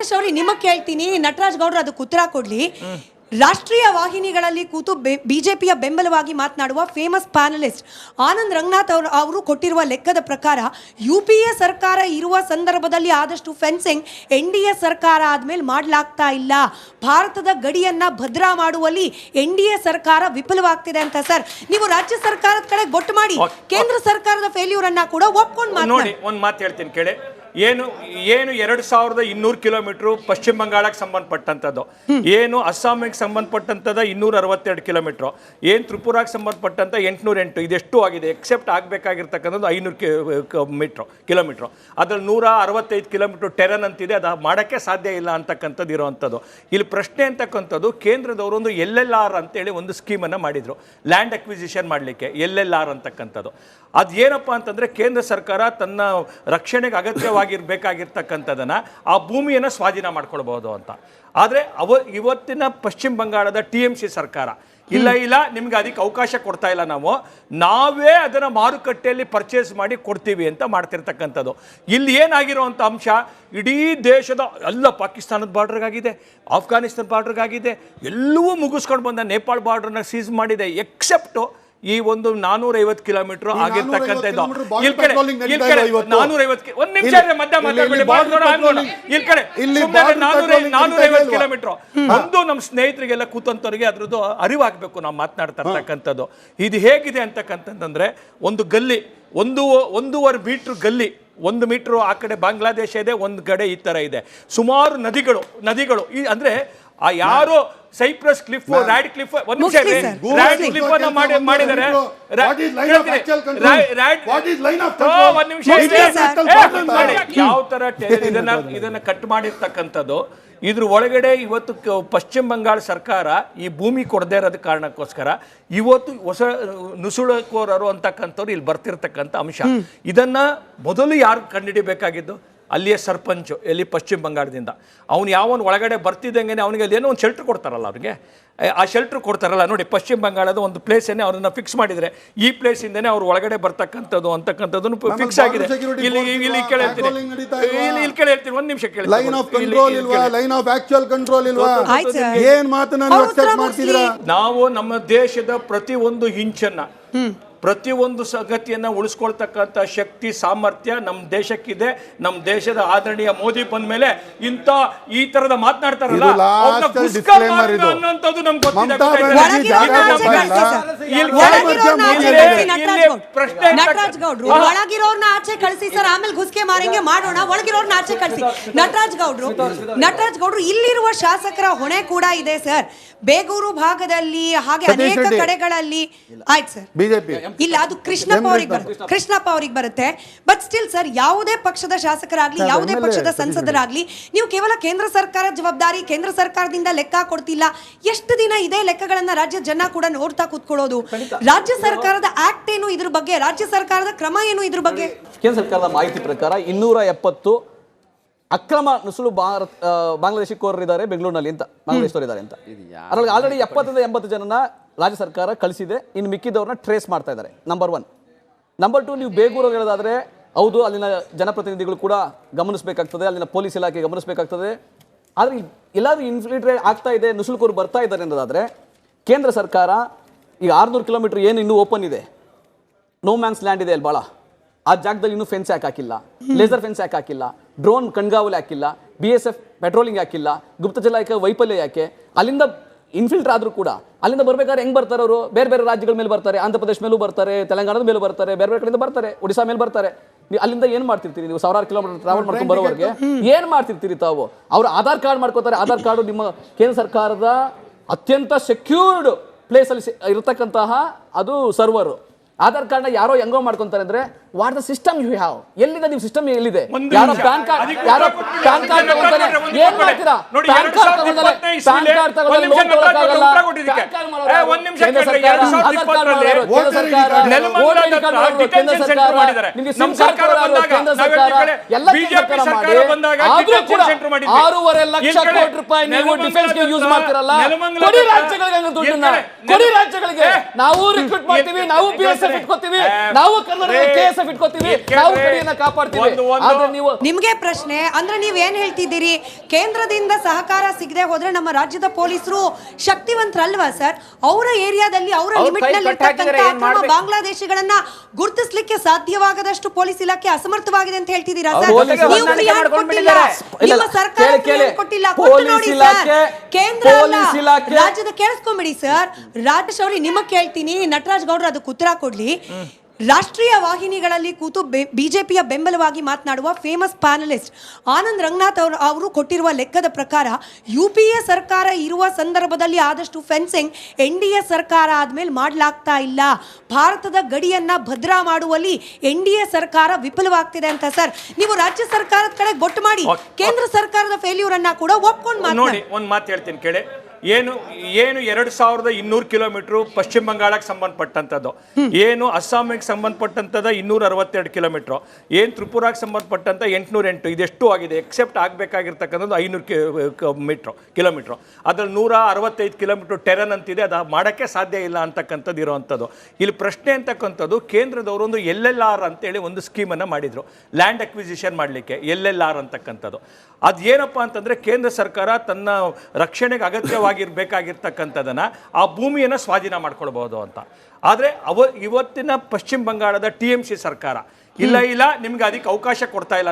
ಉಮೇಶ್ ಅವ್ರಿ ನಿಮಗ್ ಕೇಳ್ತೀನಿ, ನಟರಾಜ್ ಗೌಡ್ರು ಅದಕ್ಕೆ ಉತ್ತರ ಕೊಡ್ಲಿ. ರಾಷ್ಟ್ರೀಯ ವಾಹಿನಿಗಳಲ್ಲಿ ಕೂತು ಬಿಜೆಪಿಯ ಬೆಂಬಲವಾಗಿ ಮಾತನಾಡುವ ಫೇಮಸ್ ಪ್ಯಾನಲಿಸ್ಟ್ ಆನಂದ್ ರಂಗನಾಥ್ ಅವರು ಕೊಟ್ಟಿರುವ ಲೆಕ್ಕದ ಪ್ರಕಾರ UPA ಸರ್ಕಾರ ಇರುವ ಸಂದರ್ಭದಲ್ಲಿ ಆದಷ್ಟು ಫೆನ್ಸಿಂಗ್ NDA ಸರ್ಕಾರ ಆದ್ಮೇಲೆ ಮಾಡಲಾಗ್ತಾ ಇಲ್ಲ. ಭಾರತದ ಗಡಿಯನ್ನ ಭದ್ರಾ ಮಾಡುವಲ್ಲಿ NDA ಸರ್ಕಾರ ವಿಫಲವಾಗ್ತಿದೆ ಅಂತ. ಸರ್, ನೀವು ರಾಜ್ಯ ಸರ್ಕಾರದ ಕಡೆ ಬೊಟ್ಟು ಮಾಡಿ ಕೇಂದ್ರ ಸರ್ಕಾರದ ಫೇಲ್ಯೂರ್ ಅನ್ನ ಕೂಡ ಒಪ್ಕೊಂಡು ನೋಡಿ. ಒಂದು ಮಾತು ಹೇಳ್ತೀನಿ ಕೇಳಿ. ಏನು 2200 ಕಿಲೋಮೀಟರ್ ಪಶ್ಚಿಮ ಬಂಗಾಳಕ್ಕೆ ಸಂಬಂಧಪಟ್ಟಂಥದ್ದು, ಏನು ಅಸ್ಸಾಮಿಗೆ ಸಂಬಂಧಪಟ್ಟಂಥದ್ದು 262 ಕಿಲೋಮೀಟ್ರು, ಏನು ತ್ರಿಪುರಾಗೆ ಸಂಬಂಧಪಟ್ಟಂಥ 808, ಇದೆಷ್ಟು ಆಗಿದೆ. ಎಕ್ಸೆಪ್ಟ್ ಆಗಬೇಕಾಗಿರ್ತಕ್ಕಂಥದ್ದು 500 ಕಿಲೋಮೀಟ್ರು. ಅದ್ರಲ್ಲಿ 165 ಕಿಲೋಮೀಟ್ರ್ ಟೆರನ್ ಅಂತಿದೆ, ಅದು ಮಾಡೋಕ್ಕೆ ಸಾಧ್ಯ ಇಲ್ಲ ಅಂತಕ್ಕಂಥದ್ದು ಇರೋವಂಥದ್ದು. ಇಲ್ಲಿ ಪ್ರಶ್ನೆ ಅಂತಕ್ಕಂಥದ್ದು, ಕೇಂದ್ರದವರು ಒಂದು LLR ಅಂತೇಳಿ ಒಂದು ಸ್ಕೀಮನ್ನು ಮಾಡಿದರು ಲ್ಯಾಂಡ್ ಅಕ್ವಿಸಿಷನ್ ಮಾಡಲಿಕ್ಕೆ. LLR ಅಂತಕ್ಕಂಥದ್ದು ಅದು ಏನಪ್ಪ ಅಂತಂದರೆ, ಕೇಂದ್ರ ಸರ್ಕಾರ ತನ್ನ ರಕ್ಷಣೆಗೆ ಅಗತ್ಯವಾಗಿರಬೇಕಾಗಿರ್ತಕ್ಕಂಥದ್ದನ್ನು ಆ ಭೂಮಿಯನ್ನು ಸ್ವಾಧೀನ ಮಾಡ್ಕೊಳ್ಬೋದು ಅಂತ. ಆದರೆ ಇವತ್ತಿನ ಪಶ್ಚಿಮ ಬಂಗಾಳದ TMC ಸರ್ಕಾರ ಇಲ್ಲ ನಿಮ್ಗೆ ಅದಕ್ಕೆ ಅವಕಾಶ ಕೊಡ್ತಾ ಇಲ್ಲ, ನಾವೇ ಅದನ್ನು ಮಾರುಕಟ್ಟೆಯಲ್ಲಿ ಪರ್ಚೇಸ್ ಮಾಡಿ ಕೊಡ್ತೀವಿ ಅಂತ ಮಾಡ್ತಿರ್ತಕ್ಕಂಥದ್ದು. ಇಲ್ಲಿ ಏನಾಗಿರೋವಂಥ ಅಂಶ, ಇಡೀ ದೇಶದ ಎಲ್ಲ ಪಾಕಿಸ್ತಾನದ ಬಾರ್ಡ್ರಿಗಾಗಿದೆ, ಆಫ್ಘಾನಿಸ್ತಾನ ಬಾರ್ಡ್ರಿಗಾಗಿದೆ, ಎಲ್ಲವೂ ಮುಗಿಸ್ಕೊಂಡು ಬಂದ ನೇಪಾಳ ಬಾರ್ಡ್ರನ್ನ ಸೀಸ್ ಮಾಡಿದೆ. ಎಕ್ಸೆಪ್ಟು ಈ ಒಂದು 450 ಕಿಲೋಮೀಟರ್ ಆಗಿರ್ತಕ್ಕಂಥದ್ದು. 450 ಒಂದು ನಿಮಿಷ ಕಿಲೋಮೀಟರ್ ಒಂದು ನಮ್ಮ ಸ್ನೇಹಿತರಿಗೆಲ್ಲ ಕೂತಂತವ್ರಿಗೆ ಅದ್ರದ್ದು ಅರಿವಾಗಬೇಕು. ನಾವು ಮಾತನಾಡ್ತಾ ಇರ್ತಕ್ಕಂಥದ್ದು ಇದು ಹೇಗಿದೆ ಅಂತಕ್ಕಂಥದ್ದಂದ್ರೆ, ಒಂದು ಗಲ್ಲಿ 1.5 ಮೀಟರ್ ಗಲ್ಲಿ, 1 ಮೀಟರ್ ಆ ಕಡೆ ಬಾಂಗ್ಲಾದೇಶ ಇದೆ, ಒಂದು ಕಡೆ ಈ ತರ ಇದೆ. ಸುಮಾರು ನದಿಗಳು ಈ ಅಂದ್ರೆ ಆ ಯಾರೋ ಸೈಪ್ರಸ್ ಕ್ಲಿಫ್, ರ್ಯಾಡ್ ಕ್ಲಿಫ್, ಒಂದು ನಿಮಿಷ, ರ್ಯಾಡ್ ಕ್ಲಿಫ್ ಅನ್ನ ಮಾಡಿದ್ದಾರೆ. ಯಾವ ತರ ಇದನ್ನ ಕಟ್ ಮಾಡಿರ್ತಕ್ಕಂಥದ್ದು. ಇದ್ರ ಒಳಗಡೆ ಇವತ್ತು ಪಶ್ಚಿಮ ಬಂಗಾಳ ಸರ್ಕಾರ ಈ ಭೂಮಿ ಕೊಡದೇ ಇರೋದ ಕಾರಣಕ್ಕೋಸ್ಕರ ಇವತ್ತು ಹೊಸ ನುಸುಳುಕೋರರು ಅಂತಕ್ಕಂಥವ್ರು ಇಲ್ಲಿ ಬರ್ತಿರ್ತಕ್ಕಂಥ ಅಂಶ. ಇದನ್ನ ಮೊದಲು ಯಾರು ಕಂಡುಹಿಡಿಬೇಕಾಗಿದ್ದು? ಅಲ್ಲಿಯ ಸರ್ಪಂಚು, ಎಲ್ಲಿ ಪಶ್ಚಿಮ ಬಂಗಾಳದಿಂದ. ಅವನು ಯಾವನು ಒಳಗಡೆ ಬರ್ತಿದ್ದಂಗೆ ಅವನಿಗೆ ಅದೇನೋ ಒಂದು ಶೆಲ್ಟ್ರ್ ಕೊಡ್ತಾರಲ್ಲ, ಅವ್ರಿಗೆ ಆ ಶೆಲ್ಟ್ರ್ ಕೊಡ್ತಾರಲ್ಲ ನೋಡಿ. ಪಶ್ಚಿಮ ಬಂಗಾಳದ ಒಂದು ಪ್ಲೇಸನ್ನೇ ಅವ್ರನ್ನ ಫಿಕ್ಸ್ ಮಾಡಿದರೆ, ಈ ಪ್ಲೇಸಿಂದನೇ ಅವ್ರು ಒಳಗಡೆ ಬರ್ತಕ್ಕಂಥದ್ದು ಅಂತಕ್ಕಂಥದ್ದನ್ನು ಫಿಕ್ಸ್ ಆಗಿದೆ. ಇಲ್ಲಿ ಕೇಳ್ತೀನಿ, ಒಂದು ನಿಮಿಷ ಕೇಳಿ. ನಾವು ನಮ್ಮ ದೇಶದ ಪ್ರತಿಯೊಂದು ಇಂಚನ್ನ, ಪ್ರತಿಯೊಂದು ಸಂಗತಿಯನ್ನ ಉಳಿಸ್ಕೊಳ್ತಕ್ಕಂಥ ಶಕ್ತಿ ಸಾಮರ್ಥ್ಯ ನಮ್ಮ ದೇಶಕ್ಕಿದೆ. ನಮ್ಮ ದೇಶದ ಆದರಣೀಯ ಮೋದಿ ಬಂದ ಮೇಲೆ ಈ ತರದ ಮಾತನಾಡ್ತಾರಲ್ಲ, ಅನ್ನೋಂಥದ್ದು ನಮ್ಗೆ ಗೊತ್ತಿದೆ. ನಟರಾಜ್ ಗೌಡ್ರು ಒಳಗಿರೋರ್ನ ಆಚೆ ಕಳಿಸಿ ಸರ್, ಆಮೇಲೆ ಗುಸ್ಕೆ ಮಾರಂಗೆ ಮಾಡೋಣ. ಒಳಗಿರೋರ್ನ ಆಚೆ ಕಳಿಸಿ. ನಟರಾಜ್ ಗೌಡ್ರು ಇಲ್ಲಿರುವ ಶಾಸಕರ ಹೊಣೆ ಕೂಡ ಇದೆ ಸರ್. ಬೇಗೂರು ಭಾಗದಲ್ಲಿ ಹಾಗೆ ಅನೇಕ ಕಡೆಗಳಲ್ಲಿ ಆಯ್ತು ಸರ್, ಬಿಜೆಪಿ ಇಲ್ಲ, ಅದು ಕೃಷ್ಣಪ್ಪ ಅವ್ರಿಗೆ ಬರುತ್ತೆ. ಬಟ್ ಸ್ಟಿಲ್ ಸರ್, ಯಾವುದೇ ಪಕ್ಷದ ಶಾಸಕರಾಗ್ಲಿ, ಯಾವುದೇ ಪಕ್ಷದ ಸಂಸದರಾಗ್ಲಿ, ನೀವು ಕೇವಲ ಕೇಂದ್ರ ಸರ್ಕಾರ ಜವಾಬ್ದಾರಿ, ಕೇಂದ್ರ ಸರ್ಕಾರದಿಂದ ಲೆಕ್ಕ ಕೊಡ್ತಿಲ್ಲ. ಎಷ್ಟು ದಿನ ಇದೇ ಲೆಕ್ಕಗಳನ್ನ ರಾಜ್ಯ ಜನ ಕೂಡ ನೋಡ್ತಾ ಕೂತ್ಕೊಳ್ಳೋದು? ರಾಜ್ಯ ಸರ್ಕಾರದ ಆಕ್ಟ್ ಏನು ಇದ್ರ ಬಗ್ಗೆ? ರಾಜ್ಯ ಸರ್ಕಾರದ ಕ್ರಮ ಏನು ಇದ್ರ ಬಗ್ಗೆ? ಕೇಂದ್ರ ಸರ್ಕಾರದ ಮಾಹಿತಿ ಪ್ರಕಾರ 270 ಅಕ್ರಮ ನುಸುಳು ಬಾಂಗ್ಲಾದೇಶಿ ಕೋರರಿದ್ದಾರೆ ಬೆಂಗಳೂರಿನಲ್ಲಿ ಅಂತ, ಬಾಂಗ್ಲಾದೇಶದವರಿದ್ದಾರೆ ಅಂತ. ಅದರಲ್ಲಿ ಆಲ್ರೆಡಿ 70-80 ಜನನ ರಾಜ್ಯ ಸರ್ಕಾರ ಕಳಿಸಿದೆ. ಇನ್ನು ಮಿಕ್ಕಿದವ್ರನ್ನ ಟ್ರೇಸ್ ಮಾಡ್ತಾ ಇದ್ದಾರೆ. ನಂಬರ್ 1. ನಂಬರ್ 2, ನೀವು ಬೇಗೂರು ಹೇಳೋದಾದ್ರೆ ಹೌದು, ಅಲ್ಲಿನ ಜನಪ್ರತಿನಿಧಿಗಳು ಕೂಡ ಗಮನಿಸಬೇಕಾಗ್ತದೆ, ಅಲ್ಲಿನ ಪೊಲೀಸ್ ಇಲಾಖೆ ಗಮನಿಸಬೇಕಾಗ್ತದೆ. ಆದರೆ ಎಲ್ಲಾದ್ರೂ ಇನ್ಫಿಲ್ಟ್ರೇಟ್ ಆಗ್ತಾ ಇದೆ, ನುಸುಳುಕೋರು ಬರ್ತಾ ಇದ್ದಾರೆ ಅನ್ನೋದಾದ್ರೆ, ಕೇಂದ್ರ ಸರ್ಕಾರ ಈಗ 600 ಕಿಲೋಮೀಟರ್ ಏನು ಇನ್ನೂ ಓಪನ್ ಇದೆ, ನೋ ಮ್ಯಾನ್ಸ್ ಲ್ಯಾಂಡ್ ಇದೆ ಅಲ್ಲಿ ಭಾಳ, ಆ ಜಾಗದಲ್ಲಿ ಇನ್ನೂ ಫೆನ್ಸ್ ಯಾಕೆ ಹಾಕಿಲ್ಲ, ಲೇಸರ್ ಫೆನ್ಸ್ ಯಾಕೆ ಹಾಕಿಲ್ಲ, ಡ್ರೋನ್ ಕಣ್ಗಾವಲು ಹಾಕಿಲ್ಲ, BSF ಪೆಟ್ರೋಲಿಂಗ್ ಹಾಕಿಲ್ಲ, ಗುಪ್ತಚರ ಇಲಾಖೆ ವೈಫಲ್ಯ ಯಾಕೆ? ಅಲ್ಲಿಂದ ಇನ್ಫಿಲ್ಟರ್ ಆದ್ರೂ ಕೂಡ ಅಲ್ಲಿಂದ ಬರ್ಬೇಕಾದ್ರೆ ಹೆಂಗ್ ಬರ್ತಾರೆ ಅವರು? ಬೇರೆ ಬೇರೆ ರಾಜ್ಯಗಳ ಮೇಲೆ ಬರ್ತಾರೆ, ಆಂಧ್ರ ಪ್ರದೇಶ ಮೇಲೂ ಬರ್ತಾರೆ, ತೆಲಂಗಾಣದ ಮೇಲೂ ಬರ್ತಾರೆ, ಬೇರೆ ಬೇರೆ ಕಡೆಯಿಂದ ಬರ್ತಾರೆ, ಒಡಿಶಾ ಮೇಲೆ ಬರ್ತಾರೆ. ನೀವು ಅಲ್ಲಿಂದ ಏನ್ ಮಾಡ್ತಿರ್ತೀರಿ? ನೀವು 1000 ಕಿಲೋಮೀಟರ್ ಟ್ರಾವೆಲ್ ಮಾಡ್ಕೊಂಡು ಬರೋವರೆಗೆ ಏನ್ ಮಾಡ್ತಿರ್ತೀರಿ ತಾವು? ಅವ್ರು ಆಧಾರ್ ಕಾರ್ಡ್ ಮಾಡ್ಕೋತಾರೆ. ಆಧಾರ್ ಕಾರ್ಡು ನಿಮ್ಮ ಕೇಂದ್ರ ಸರ್ಕಾರದ ಅತ್ಯಂತ ಸೆಕ್ಯೂರ್ಡ್ ಪ್ಲೇಸ್ ಅಲ್ಲಿ ಇರತಕ್ಕಂತಹ ಅದು ಸರ್ವರ್. ಆಧಾರ್ ಕಾರ್ಡ್ ಯಾರೋ ಹೆಂಗೋ ಮಾಡ್ಕೊಂತಾರೆ ಅಂದ್ರೆ, what the system you have? ಎಲ್ಲಿದೆ ನೀವು ಸಿಸ್ಟಮ್? ಎಲ್ಲಿದೆ? ಯಾರೋ ಪ್ಯಾನ್ ಕಾರ್ಡ್ ತಗೊಳ್ತಾರೆ, ಏನ್ ಮಾಡ್ತೀರಾ? ಪ್ಯಾನ್ ಕಾರ್ಡ್ ತಗೊಳ್ತಾರೆ, ಪ್ಯಾನ್ ಕಾರ್ಡ್ ತಗೊಳ್ತಾರೆ, ಲೋನ್ ತಗೊಳ್ಳಕ್ಕಾಗಲ್ಲ. ನಿಮ್ಗೆ ಸಿಮ್ ಕಾರ್ಡ್ ಕೇಂದ್ರ ಸರ್ಕಾರ ಎಲ್ಲ ಆದ್ರೂ ಕೂಡ 6.5 ಲಕ್ಷ ಕೋಟಿ ರೂಪಾಯಿ ನೀವು ಡಿಫೆನ್ಸ್ಗೆ ಯೂಸ್ ಮಾಡ್ತಿರಲ್ಲ. ಕೊಡಿ ರಾಜ್ಯಗಳಿಗೆ ದುಡ್ಡನ್ನ, ಕೊಡಿ ರಾಜ್ಯಗಳಿಗೆ. ನಾವು ರಿಕ್ರೂಟ್ ಮಾಡ್ತೀವಿ, ನಾವು BSF ಇಟ್ಕೋತೀವಿ, ನಾವು ಕನ್ನಡ KS BSF ಇಟ್ಕೋತೀವಿ, ನಾವು ಗಡಿಯನ್ನ ಕಾಪಾಡ್ತೀವಿ. ಆದ್ರೆ ನೀವು ನಿಮ್ಗೆ ಪ್ರಶ್ನೆ ಅಂದ್ರೆ ನೀವ್ ಏನ್ ಹೇಳ್ತಿದ್ದೀರಿ? ಕೇಂದ್ರದಿಂದ ಸಹಕಾರ ಸಿಗದೆ ಹೋದ್ರೆ ನಮ್ಮ ರಾಜ್ಯದ ಪೊಲೀಸರು ಶಕ್ತಿವಂತರಲ್ವಾ ಸರ್? ಅವರ ಏರಿಯಾದಲ್ಲಿ ಅವರ ಲಿಮಿಟ್ ನಲ್ಲಿ ಇರ್ತಕ್ಕಂಥ ಬಾಂಗ್ಲಾದೇಶಿಗಳನ್ನ ಗುರುತಿಸಲಿಕ್ಕೆ ಸಾಧ್ಯವಾಗದಷ್ಟು ಪೊಲೀಸ್ ಇಲಾಖೆ ಅಸಮರ್ಥವಾಗಿದೆ ಅಂತ ಹೇಳ್ತಿದ್ದೀರಾ ಸರ್? ನೀವು ಫ್ರೀ ಕೊಟ್ಟಿಲ್ಲ, ನಿಮ್ಮ ಸರ್ಕಾರ ಫ್ರೀ ಕೊಟ್ಟಿಲ್ಲ, ಕೊಟ್ಟು ನೋಡಿ ಸರ್. ಕೇಂದ್ರ ರಾಜ್ಯದ ಕೇಳಿಸ್ಕೊಂಬಿಡಿ ಸರ್. ರಾಜೇಶ್ ಅವ್ರಿಗೆ ನಿಮಗ್ ಕೇಳ್ತೀನಿ, ನಟರಾಜ್ ಗೌಡ್ರು ಅದಕ್ಕೆ ಉತ್ತರ ಕೊಡ್ಲಿ. ರಾಷ್ಟ್ರೀಯ ವಾಹಿನಿಗಳಲ್ಲಿ ಕೂತು ಬಿಜೆಪಿಯ ಬೆಂಬಲವಾಗಿ ಮಾತನಾಡುವ ಫೇಮಸ್ ಪ್ಯಾನಲಿಸ್ಟ್ ಆನಂದ್ ರಂಗನಾಥ್ ಅವರು ಕೊಟ್ಟಿರುವ ಲೆಕ್ಕದ ಪ್ರಕಾರ UPA ಸರ್ಕಾರ ಇರುವ ಸಂದರ್ಭದಲ್ಲಿ ಆದಷ್ಟು ಫೆನ್ಸಿಂಗ್ NDA ಸರ್ಕಾರ ಆದ್ಮೇಲೆ ಮಾಡಲಾಗ್ತಾ ಇಲ್ಲ. ಭಾರತದ ಗಡಿಯನ್ನ ಭದ್ರಾ ಮಾಡುವಲ್ಲಿ NDA ಸರ್ಕಾರ ವಿಫಲವಾಗ್ತಿದೆ ಅಂತ ಸರ್. ನೀವು ರಾಜ್ಯ ಸರ್ಕಾರದ ಕಡೆ ಬೊಟ್ಟು ಮಾಡಿ ಕೇಂದ್ರ ಸರ್ಕಾರದ ಫೇಲ್ಯೂರ್ ಅನ್ನ ಕೂಡ ಒಪ್ಕೊಂಡು ನೋಡಿ. ಒಂದ್ ಮಾತು ಹೇಳ್ತೀನಿ ಕೇಳಿ. ಏನು 2200 ಕಿಲೋಮೀಟರ್ ಪಶ್ಚಿಮ ಬಂಗಾಳಕ್ಕೆ ಸಂಬಂಧಪಟ್ಟಂಥದ್ದು, ಏನು ಅಸ್ಸಾಮಿಗೆ ಸಂಬಂಧಪಟ್ಟಂಥದ್ದು 262 ಕಿಲೋಮೀಟರ್, ಏನು ತ್ರಿಪುರಾಗೆ ಸಂಬಂಧಪಟ್ಟಂಥ 808, ಇದೆಷ್ಟು ಆಗಿದೆ. ಎಕ್ಸೆಪ್ಟ್ ಆಗಬೇಕಾಗಿರ್ತಕ್ಕಂಥದ್ದು 500 ಕಿಲೋಮೀಟ್ರ್. ಅದ್ರಲ್ಲಿ 165 ಕಿಲೋಮೀಟರ್ ಟೆರನ್ ಅಂತಿದೆ, ಅದು ಮಾಡೋಕ್ಕೆ ಸಾಧ್ಯ ಇಲ್ಲ ಅಂತಕ್ಕಂಥದ್ದು ಇರೋವಂಥದ್ದು. ಇಲ್ಲಿ ಪ್ರಶ್ನೆ ಅಂತಕ್ಕಂಥದ್ದು, ಕೇಂದ್ರದವರು ಒಂದು LLR ಅಂತೇಳಿ ಒಂದು ಸ್ಕೀಮನ್ನು ಮಾಡಿದರು, ಲ್ಯಾಂಡ್ ಅಕ್ವಿಸಿಷನ್ ಮಾಡಲಿಕ್ಕೆ. LLR ಅಂತಕ್ಕಂಥದ್ದು ಅದೇನಪ್ಪ ಅಂತಂದರೆ, ಕೇಂದ್ರ ಸರ್ಕಾರ ತನ್ನ ರಕ್ಷಣೆಗೆ ಅಗತ್ಯವಾಗಿರಬೇಕಾಗಿರ್ತಕ್ಕಂಥದ್ದನ್ನು ಆ ಭೂಮಿಯನ್ನು ಸ್ವಾಧೀನ ಮಾಡ್ಕೊಳ್ಬೋದು ಅಂತ. ಆದರೆ ಇವತ್ತಿನ ಪಶ್ಚಿಮ ಬಂಗಾಳದ TMC ಸರ್ಕಾರ ಇಲ್ಲ ನಿಮ್ಗೆ ಅದಕ್ಕೆ ಅವಕಾಶ ಕೊಡ್ತಾ ಇಲ್ಲ,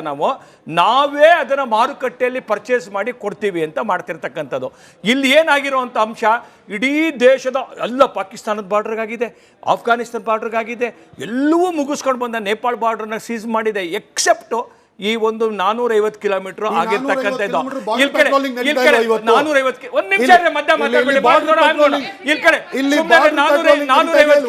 ನಾವೇ ಅದನ್ನು ಮಾರುಕಟ್ಟೆಯಲ್ಲಿ ಪರ್ಚೇಸ್ ಮಾಡಿ ಕೊಡ್ತೀವಿ ಅಂತ ಮಾಡ್ತಿರ್ತಕ್ಕಂಥದ್ದು. ಇಲ್ಲಿ ಏನಾಗಿರುವಂಥ ಅಂಶ, ಇಡೀ ದೇಶದ ಪಾಕಿಸ್ತಾನದ ಬಾರ್ಡ್ರಿಗಾಗಿದೆ, ಆಫ್ಘಾನಿಸ್ತಾನ ಬಾರ್ಡ್ರಿಗಾಗಿದೆ, ಎಲ್ಲವೂ ಮುಗಿಸ್ಕೊಂಡು ಬಂದ ನೇಪಾಳ ಬಾರ್ಡ್ರನ್ನ ಸೀಸ್ ಮಾಡಿದೆ. ಎಕ್ಸೆಪ್ಟು ಈ ಒಂದು 450 ಕಿಲೋಮೀಟರ್ ಆಗಿರ್ತಕ್ಕಂಥದ್ದು. 450 ಒಂದ್ ನಿಮಿಷ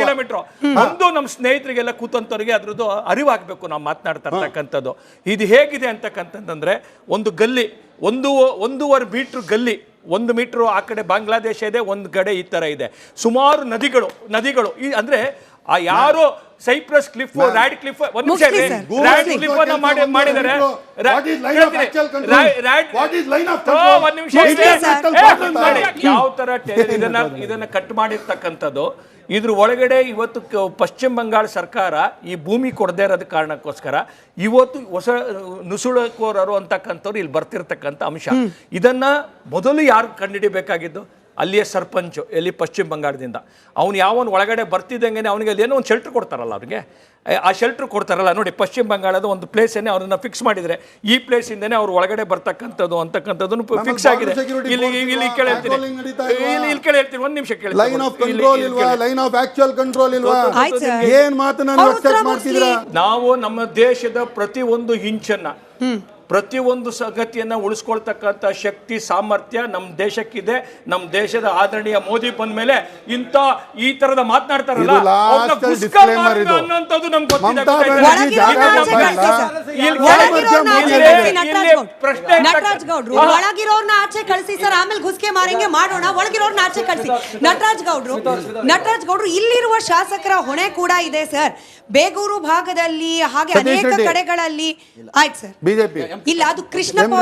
ಕಿಲೋಮೀಟರ್ ಒಂದು ನಮ್ಮ ಸ್ನೇಹಿತರಿಗೆಲ್ಲ ಕೂತಂತವ್ರಿಗೆ ಅದ್ರದ್ದು ಅರಿವಾಗಬೇಕು. ನಾವು ಮಾತನಾಡ್ತಾ ಇರ್ತಕ್ಕಂಥದ್ದು ಇದು ಹೇಗಿದೆ ಅಂತಕ್ಕಂಥದ್ದಂದ್ರೆ, ಒಂದು ಗಲ್ಲಿ 1.5 ಮೀಟರ್ ಗಲ್ಲಿ, 1 ಮೀಟರ್ ಆ ಕಡೆ ಬಾಂಗ್ಲಾದೇಶ ಇದೆ, ಒಂದು ಕಡೆ ಈ ತರ ಇದೆ. ಸುಮಾರು ನದಿಗಳು ಅಂದ್ರೆ ಆ ಯಾರು ಸೈಪ್ರಸ್ ಕ್ಲಿಫ್, ರ್ಯಾಡ್ ಕ್ಲಿಫ್, ಒಂದು ನಿಮಿಷ, ರ್ಯಾಡ್ ಕ್ಲಿಫ್ ಅನ್ನ ಮಾಡಿದ್ದಾರೆ. ಯಾವ ತರ ಇದನ್ನ ಕಟ್ ಮಾಡಿರ್ತಕ್ಕಂಥದ್ದು. ಇದ್ರ ಒಳಗಡೆ ಇವತ್ತು ಪಶ್ಚಿಮ ಬಂಗಾಳ ಸರ್ಕಾರ ಈ ಭೂಮಿ ಕೊಡದೇ ಇರೋದ ಕಾರಣಕ್ಕೋಸ್ಕರ ಇವತ್ತು ಹೊಸ ನುಸುಳುಕೋರರು ಅಂತಕ್ಕಂಥವ್ರು ಇಲ್ಲಿ ಬರ್ತಿರ್ತಕ್ಕಂಥ ಅಂಶ. ಇದನ್ನ ಮೊದಲು ಯಾರು ಕಂಡುಹಿಡಿಬೇಕಾಗಿದ್ದು? ಅಲ್ಲಿಯ ಸರ್ಪಂಚು, ಎಲ್ಲಿ ಪಶ್ಚಿಮ ಬಂಗಾಳದಿಂದ. ಅವನು ಯಾವನು ಒಳಗಡೆ ಬರ್ತಿದ್ದಂಗೆ ಅವನಿಗೆ ಅಲ್ಲಿ ಏನೋ ಒಂದು ಶೆಲ್ಟರ್ ಕೊಡ್ತಾರಲ್ಲ, ಅವ್ರಿಗೆ ಆ ಶೆಲ್ಟರ್ ಕೊಡ್ತಾರಲ್ಲ ನೋಡಿ. ಪಶ್ಚಿಮ ಬಂಗಾಳದ ಒಂದು ಪ್ಲೇಸನ್ನೇ ಅವ್ರನ್ನ ಫಿಕ್ಸ್ ಮಾಡಿದರೆ, ಈ ಪ್ಲೇಸಿಂದನೇ ಅವ್ರು ಒಳಗಡೆ ಬರ್ತಕ್ಕಂಥದ್ದು ಅಂತಕ್ಕಂಥದ್ದನ್ನು ಫಿಕ್ಸ್ ಆಗಿದೆ. ಇಲ್ಲಿ ಕೇಳ್ತೀನಿ, ಒಂದು ನಿಮಿಷ ಕೇಳಿ. ನಾವು ನಮ್ಮ ದೇಶದ ಪ್ರತಿ ಒಂದು ಇಂಚನ್ನ, ಪ್ರತಿಯೊಂದು ಸಂಗತಿಯನ್ನ ಉಳಿಸ್ಕೊಳ್ತಕ್ಕಂಥ ಶಕ್ತಿ ಸಾಮರ್ಥ್ಯ ನಮ್ಮ ದೇಶಕ್ಕಿದೆ. ನಮ್ಮ ದೇಶದ ಆದರಣೀಯ ಮೋದಿ ಬಂದ ಮೇಲೆ ಈ ತರದ ಮಾತನಾಡ್ತಾರಲ್ಲ, ಅನ್ನೋಂಥದ್ದು ನಮ್ಗೆ ಗೊತ್ತಿದೆ. ಒಳಗಿರೋರ್ನ ಆಚೆ ಕಳಿಸಿ ಸರ್, ಆಮೇಲೆ ಗುಸ್ಕೆ ಮಾರಂಗೆ ಮಾಡೋಣ. ಒಳಗಿರೋರ್ನ ಆಚೆ ಕಳಿಸಿ. ನಟರಾಜ್ ಗೌಡ್ರು ಇಲ್ಲಿರುವ ಶಾಸಕರ ಹೊಣೆ ಕೂಡ ಇದೆ ಸರ್. ಬೇಗೂರು ಭಾಗದಲ್ಲಿ ಹಾಗೆ ಅನೇಕ ಕಡೆಗಳಲ್ಲಿ ಆಯ್ತು ಸರ್, ಬಿಜೆಪಿ ಇಲ್ಲ, ಅದು ಕೃಷ್ಣಪ್ಪ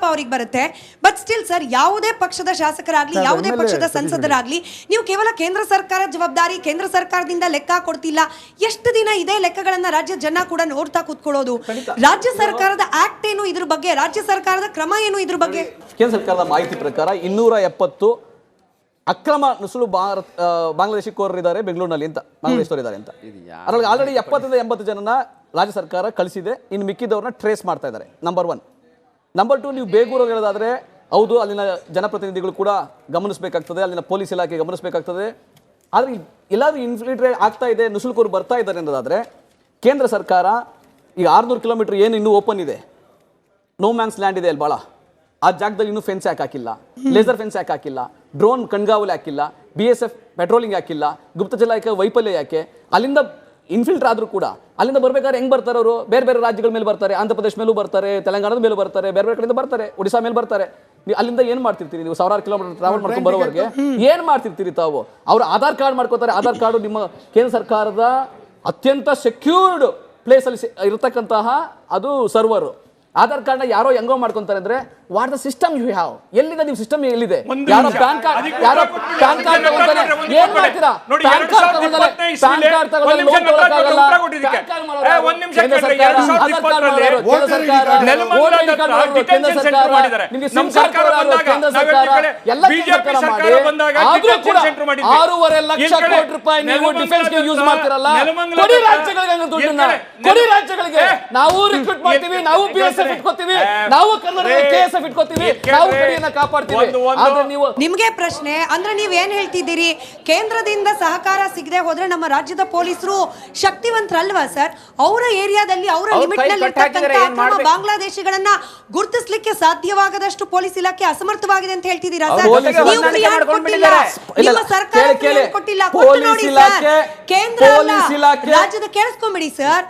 ಅವ್ರಿಗೆ ಬರುತ್ತೆ. ಬಟ್ ಸ್ಟಿಲ್ ಸರ್, ಯಾವುದೇ ಪಕ್ಷದ ಶಾಸಕರಾಗ್ಲಿ, ಯಾವುದೇ ಪಕ್ಷದ ಸಂಸದರಾಗ್ಲಿ, ನೀವು ಕೇವಲ ಕೇಂದ್ರ ಸರ್ಕಾರದ ಜವಾಬ್ದಾರಿ, ಕೇಂದ್ರ ಸರ್ಕಾರದಿಂದ ಲೆಕ್ಕ ಕೊಡ್ತಿಲ್ಲ. ಎಷ್ಟು ದಿನ ಇದೇ ಲೆಕ್ಕಗಳನ್ನ ರಾಜ್ಯ ಜನ ಕೂಡ ನೋಡ್ತಾ ಕೂತ್ಕೊಳ್ಳೋದು? ರಾಜ್ಯ ಸರ್ಕಾರದ ಆಕ್ಟ್ ಏನು ಇದ್ರ ಬಗ್ಗೆ? ರಾಜ್ಯ ಸರ್ಕಾರದ ಕ್ರಮ ಏನು ಇದ್ರ ಬಗ್ಗೆ? ಕೇಂದ್ರ ಸರ್ಕಾರದ ಮಾಹಿತಿ ಪ್ರಕಾರ 270 ಅಕ್ರಮ ನುಸುಳು ಬಾಂಗ್ಲಾದೇಶಿಕೋರರು ಇದ್ದಾರೆ ಬೆಂಗಳೂರಿನಲ್ಲಿ ಅಂತ, ಬಾಂಗ್ಲಾದೇಶದವರು ಇದ್ದಾರೆ ಅಂತ. ಅದರಲ್ಲಿ ಆಲ್ರೆಡಿ 70-80 ಜನನ ರಾಜ್ಯ ಸರ್ಕಾರ ಕಳಿಸಿದೆ. ಇನ್ನು ಮಿಕ್ಕಿದವ್ರನ್ನ ಟ್ರೇಸ್ ಮಾಡ್ತಾ ಇದ್ದಾರೆ. ನಂಬರ್ 1. ನಂಬರ್ 2, ನೀವು ಬೇಗೂರು ಹೇಳೋದಾದ್ರೆ ಹೌದು, ಅಲ್ಲಿನ ಜನಪ್ರತಿನಿಧಿಗಳು ಕೂಡ ಗಮನಿಸಬೇಕಾಗ್ತದೆ, ಅಲ್ಲಿನ ಪೊಲೀಸ್ ಇಲಾಖೆ ಗಮನಿಸಬೇಕಾಗ್ತದೆ. ಆದರೆ ಎಲ್ಲಾದ್ರೂ ಇನ್ಫಿಲ್ಟ್ರೇಟ್ ಆಗ್ತಾ ಇದೆ, ನುಸುಳುಕೋರು ಬರ್ತಾ ಇದ್ದಾರೆ ಅನ್ನೋದಾದ್ರೆ, ಕೇಂದ್ರ ಸರ್ಕಾರ ಈಗ 600 ಕಿಲೋಮೀಟರ್ ಏನು ಇನ್ನೂ ಓಪನ್ ಇದೆ, ನೋ ಮ್ಯಾನ್ಸ್ ಲ್ಯಾಂಡ್ ಇದೆ ಅಲ್ಲಿ ಭಾಳ, ಆ ಜಾಗದಲ್ಲಿ ಇನ್ನೂ ಫೆನ್ಸ್ ಯಾಕೆ ಹಾಕಿಲ್ಲ, ಲೇಸರ್ ಫೆನ್ಸ್ ಯಾಕೆ ಹಾಕಿಲ್ಲ, ಡ್ರೋನ್ ಕಣ್ಗಾವಲು ಹಾಕಿಲ್ಲ, BSF ಪೆಟ್ರೋಲಿಂಗ್ ಹಾಕಿಲ್ಲ, ಗುಪ್ತಚರ ಇಲಾಖೆ ವೈಫಲ್ಯ ಯಾಕೆ? ಅಲ್ಲಿಂದ ಇನ್ಫಿಲ್ಟರ್ ಆದ್ರೂ ಕೂಡ ಅಲ್ಲಿಂದ ಬರ್ಬೇಕಾದ್ರೆ ಹೆಂಗ್ ಬರ್ತಾರೆ ಅವರು? ಬೇರೆ ಬೇರೆ ರಾಜ್ಯಗಳ ಮೇಲೆ ಬರ್ತಾರೆ, ಆಂಧ್ರ ಪ್ರದೇಶ ಮೇಲೂ ಬರ್ತಾರೆ, ತೆಲಂಗಾಣದ ಮೇಲೂ ಬರ್ತಾರೆ, ಬೇರೆ ಬೇರೆ ಕಡೆಯಿಂದ ಬರ್ತಾರೆ, ಒಡಿಶಾ ಮೇಲೆ ಬರ್ತಾರೆ. ನೀವು ಅಲ್ಲಿಂದ ಏನ್ ಮಾಡ್ತಿರ್ತೀರಿ? ನೀವು 1000 ಕಿಲೋಮೀಟರ್ ಟ್ರಾವೆಲ್ ಮಾಡ್ಕೊಂಡು ಬರೋವರೆಗೆ ಏನ್ ಮಾಡ್ತಿರ್ತೀರಿ ತಾವು? ಅವ್ರು ಆಧಾರ್ ಕಾರ್ಡ್ ಮಾಡ್ಕೋತಾರೆ. ಆಧಾರ್ ಕಾರ್ಡು ನಿಮ್ಮ ಕೇಂದ್ರ ಸರ್ಕಾರದ ಅತ್ಯಂತ ಸೆಕ್ಯೂರ್ಡ್ ಪ್ಲೇಸ್ ಅಲ್ಲಿ ಇರತಕ್ಕಂತಹ ಅದು ಸರ್ವರ್. ಆಧಾರ್ ಕಾರ್ಡ್ ಯಾರೋ ಹೆಂಗೋ ಮಾಡ್ಕೊಂತಾರೆ ಅಂದ್ರೆ what the system you have, ಎಲ್ಲಿದೆ ನೀವು ಸಿಸ್ಟಮ್ ಎಲ್ಲಿದೆ? ಒಂದು ಯಾರೋ ನಿಮಿಷ. ಪ್ಯಾನ್ ಕಾರ್ಡ್ ಅದಕ್ಕೆ ಯಾರೋ ಉತ್ತರ ಪ್ಯಾನ್ ಕಾರ್ಡ್ ತಗೊಂತಾರೆ, ಏನ್ ಮಾಡ್ತೀರಾ? ನೋಡಿ, ಪ್ಯಾನ್ ಕಾರ್ಡ್ 2025 ತಗೊಂತಾರೆ, ಪ್ಯಾನ್ ಕಾರ್ಡ್ ತಗೊಂತಾರೆ, ಒಂದು ನಿಮಿಷ ಲೋನ್ ತಗೊಳಕ್ಕಾಗಲ್ಲ. ಉತ್ತರ ಕೊಟ್ಟಿದ್ದಕ್ಕೆ. ಪ್ಯಾನ್ ಕಾರ್ಡ್ ಮಾಡೋರು ಒಂದ್ ನಿಮಿಷ ಕೇಂದ್ರ ಕೇಳ್ರಿ, ಸರ್ಕಾರ, 2020 ಆಧಾರ್ ಕಾರ್ಡ್ ಮಾಡೋರು ಕೇಂದ್ರ ಸರ್ಕಾರ, ನೆಲಮಂಗಲದ ವೋಟರ್ ಕಾರ್ಡ್ ಮಾಡೋರು ಕೇಂದ್ರ detention ಸರ್ಕಾರ, center ಮಾಡಿದ್ದಾರೆ. ನಿಮ್ಗೆ ನಮ್ಮ ಸಿಮ್ ಕಾರ್ಡ್ ಸರ್ಕಾರ ಕೊಡೋರು ಬಂದಾಗ, ಕೇಂದ್ರ ನಾವು ಸರ್ಕಾರ, ಈ ಕಡೆ ಎಲ್ಲ BJP ಸರ್ಕಾರ ಸರ್ಕಾರ ಮಾಡಿ, ಬಂದಾಗ ಆದ್ರೂ detention ಕೂಡ center ಮಾಡಿದ್ವಿ. 6.5 ಲಕ್ಷ ಈ ಕಡೆ ಕೋಟಿ ರೂಪಾಯಿ ನೀವು ನೆಲಮಂಗಲದ ಡಿಫೆನ್ಸ್ಗೆ ಯೂಸ್ ಮಾಡ್ತಿರಲ್ಲ, ನೆಲಮಂಗಲದ ಕೊಡಿ ರಾಜ್ಯಗಳಿಗೆ ಹಂಗ ದುಡ್ಡನ್ನ, ಈ ಕಡೆ ಕೊಡಿ ರಾಜ್ಯಗಳಿಗೆ. ನಾವು ರಿಕ್ರೂಟ್ ಮಾಡ್ತೀವಿ, ನಾವು BSF ಇಟ್ಕೋತೀವಿ, ನಾವು ಕನ್ನಡ KSF ಇಟ್ಕೋತೀವಿ, ನಾವು ಗಡಿಯನ್ನ ಕಾಪಾಡ್ತೀವಿ. ಆದ್ರೆ ನೀವು ನಿಮ್ಗೆ ಪ್ರಶ್ನೆ ಅಂದ್ರೆ ನೀವ್ ಏನ್ ಹೇಳ್ತಿದ್ದೀರಿ? ಕೇಂದ್ರದಿಂದ ಸಹಕಾರ ಸಿಗದೆ ಹೋದ್ರೆ ನಮ್ಮ ರಾಜ್ಯದ ಪೊಲೀಸರು ಶಕ್ತಿವಂತರಲ್ವಾ ಸರ್? ಅವರ ಏರಿಯಾದಲ್ಲಿ ಅವರ ಅವ್ರ ಲಿಮಿಟ್ ಕೈ ನಲ್ಲಿ ಕಟ್ಟಾಕಿದ್ರೆ ಏನ್ ಮಾಡ್ಬೇಕು? ಬಾಂಗ್ಲಾದೇಶಿಗಳನ್ನ ಗುರುತಿಸಲಿಕ್ಕೆ ಸಾಧ್ಯವಾಗದಷ್ಟು ಪೊಲೀಸ್ ಇಲಾಖೆ ಅಸಮರ್ಥವಾಗಿದೆ ಅಂತ ಹೇಳ್ತಿದ್ದೀರಾ ಸರ್? ಪೊಲೀಸ್ ನೀವು ಇಲಾಖೆ free hand ಕೊಟ್ಟಿಲ್ಲ, ಇಲ್ಲ, ನಿಮ್ಮ ಸರ್ಕಾರ ಕೇಳಿ, free hand ಕೊಟ್ಟಿಲ್ಲ, ಪೊಲೀಸ್ ಕೊಟ್ಟು ನೋಡಿ ಇಲಾಖೆ, ಸರ್. ಕೇಂದ್ರ ಅಲ್ಲ, ಪೊಲೀಸ್ ಇಲಾಖೆ ರಾಜ್ಯದ ಕೇಳಿಸ್ಕೊಂಬಿಡಿ ಸರ್.